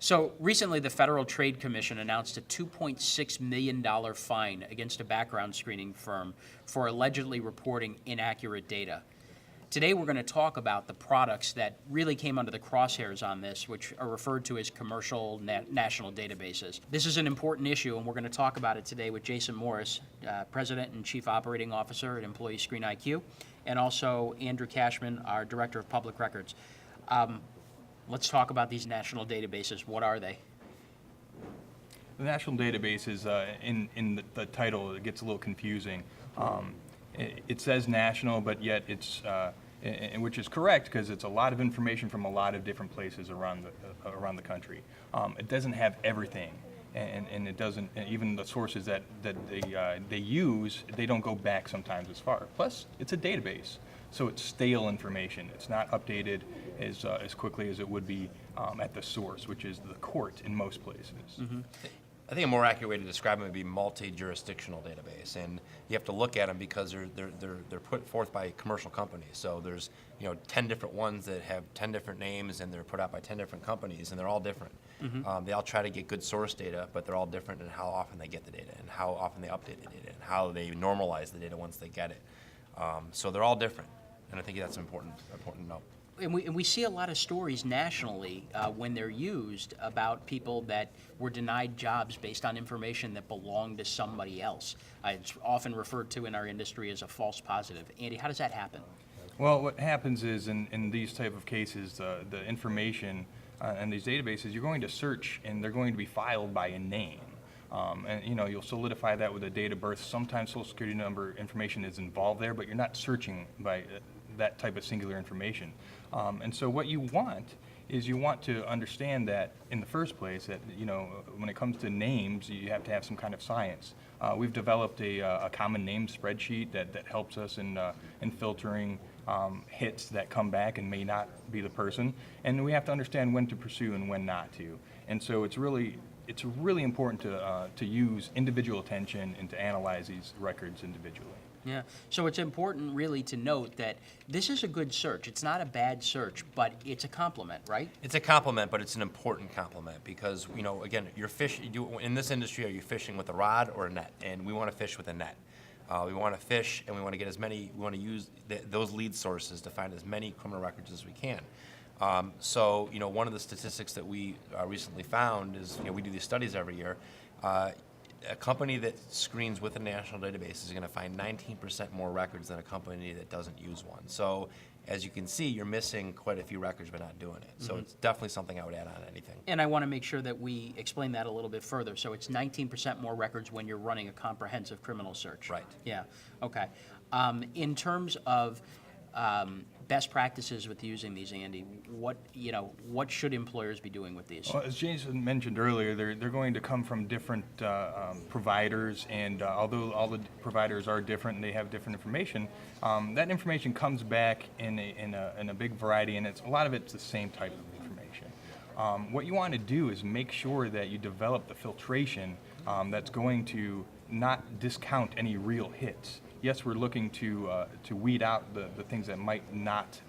So recently, the Federal Trade Commission announced a $2.6 million fine against a background screening firm for allegedly reporting inaccurate data. Today, we're going to talk about the products that really came under the crosshairs on this, which are referred to as commercial national databases. This is an important issue, and we're going to talk about it today with Jason Morris, President and Chief Operating Officer at Employee Screen IQ, and also Andrew Cashman, our Director of Public Records. Let's talk about these national databases. What are they? The national databases, in the title, it gets a little confusing. It says national, but yet it's, which is correct because it's a lot of information from a lot of different places around the country. It doesn't have everything, and it doesn't. Even the sources that they use, they don't go back sometimes as far. Plus, it's a database, so it's stale information. It's not updated as quickly as it would be at the source, which is the court in most places. Mm-hmm. I think a more accurate way to describe them would be multi-jurisdictional database, and you have to look at them because they're put forth by commercial companies. So there's 10 different ones that have 10 different names, and they're put out by 10 different companies, and they're all different. Mm-hmm. They all try to get good source data, but they're all different in how often they get the data, and how often they update the data, and how they normalize the data once they get it. So they're all different, and I think that's important to know. And we see a lot of stories nationally when they're used about people that were denied jobs based on information that belonged to somebody else. It's often referred to in our industry as a false positive. Andy, how does that happen? Well, what happens is in these type of cases, the information in these databases, you're going to search and they're going to be filed by a name. And you'll solidify that with a date of birth. Sometimes Social Security number information is involved there, but you're not searching by that type of singular information. And so what you want is you want to understand that in the first place that, when it comes to names, you have to have some kind of science. We've developed a common name spreadsheet that helps us in filtering hits that come back and may not be the person. And we have to understand when to pursue and when not to. And so it's really important to use individual attention and to analyze these records individually. Yeah, so it's important really to note that this is a good search. It's not a bad search, but it's a complement, right? It's a complement, but it's an important complement because, again, you're in this industry, are you fishing with a rod or a net? And we want to fish with a net. We want to fish and we want to get we want to use those lead sources to find as many criminal records as we can. So, one of the statistics that we recently found is, we do these studies every year. A company that screens with a national database is going to find 19% more records than a company that doesn't use one. So, as you can see, you're missing quite a few records by not doing it. So it's definitely something I would add on anything. And I want to make sure that we explain that a little bit further. So it's 19% more records when you're running a comprehensive criminal search. Right. Yeah, okay. In terms of best practices with using these, Andy, what should employers be doing with these? Well, as Jason mentioned earlier, they're going to come from different providers, and although all the providers are different and they have different information, that information comes back in a big variety, and a lot of it's the same type of information. What you want to do is make sure that you develop the filtration that's going to not discount any real hits. Yes, we're looking to weed out the things that might not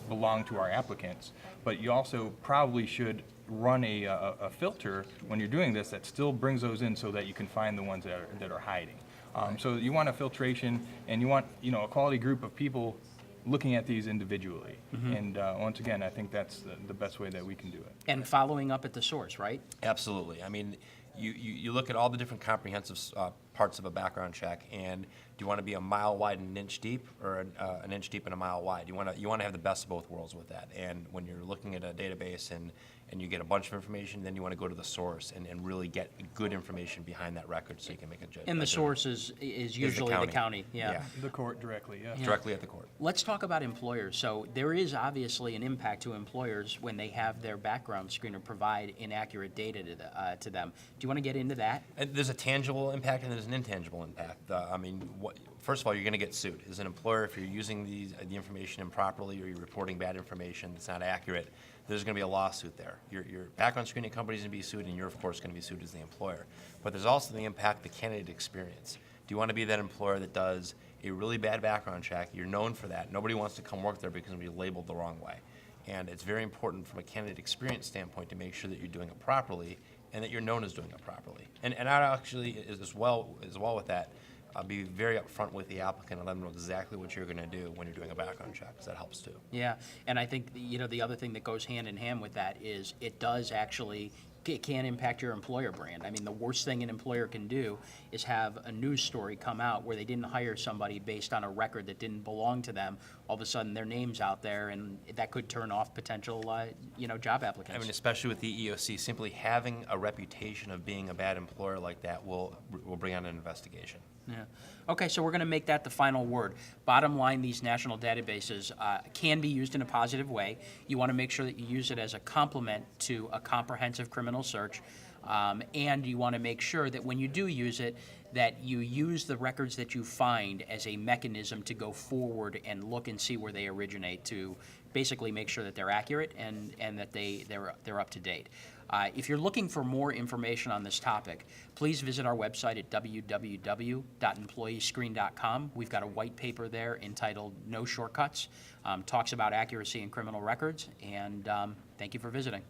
belong to our applicants, but you also probably should run a filter when you're doing this that still brings those in so that you can find the ones that are hiding. So you want a filtration, and you want a quality group of people looking at these individually. Mm-hmm. And once again, I think that's the best way that we can do it. And following up at the source, right? Absolutely. I mean, you look at all the different comprehensive parts of a background check, and do you want to be a mile wide and an inch deep, or an inch deep and a mile wide? You want to have the best of both worlds with that. And when you're looking at a database and you get a bunch of information, then you want to go to the source and really get good information behind that record so you can make a judgment. And the source is usually the county. Yeah. The court directly, yeah. Directly at the court. Let's talk about employers. So there is obviously an impact to employers when they have their background screener provide inaccurate data to them. Do you want to get into that? And there's a tangible impact and there's an intangible impact. First of all, you're going to get sued. As an employer, if you're using the information improperly or you're reporting bad information that's not accurate, there's going to be a lawsuit there. Your background screening company is going to be sued, and you're, of course, going to be sued as the employer. But there's also the impact, the candidate experience. Do you want to be that employer that does a really bad background check? You're known for that. Nobody wants to come work there because you'll be labeled the wrong way. And it's very important from a candidate experience standpoint to make sure that you're doing it properly and that you're known as doing it properly. And I'd actually, as well with that, be very upfront with the applicant and let them know exactly what you're going to do when you're doing a background check, because that helps too. Yeah, and I think, the other thing that goes hand in hand with that is it does actually, it can impact your employer brand. I mean, the worst thing an employer can do is have a news story come out where they didn't hire somebody based on a record that didn't belong to them. All of a sudden, their name's out there, and that could turn off potential, job applicants. I mean, especially with the EEOC, simply having a reputation of being a bad employer like that will bring on an investigation. Yeah. Okay, so we're going to make that the final word. Bottom line, these national databases can be used in a positive way. You want to make sure that you use it as a complement to a comprehensive criminal search. And you want to make sure that when you do use it, that you use the records that you find as a mechanism to go forward and look and see where they originate, to basically make sure that they're accurate and that they're up to date. If you're looking for more information on this topic, please visit our website at www.employeescreen.com. We've got a white paper there entitled No Shortcuts, talks about accuracy in criminal records, and thank you for visiting.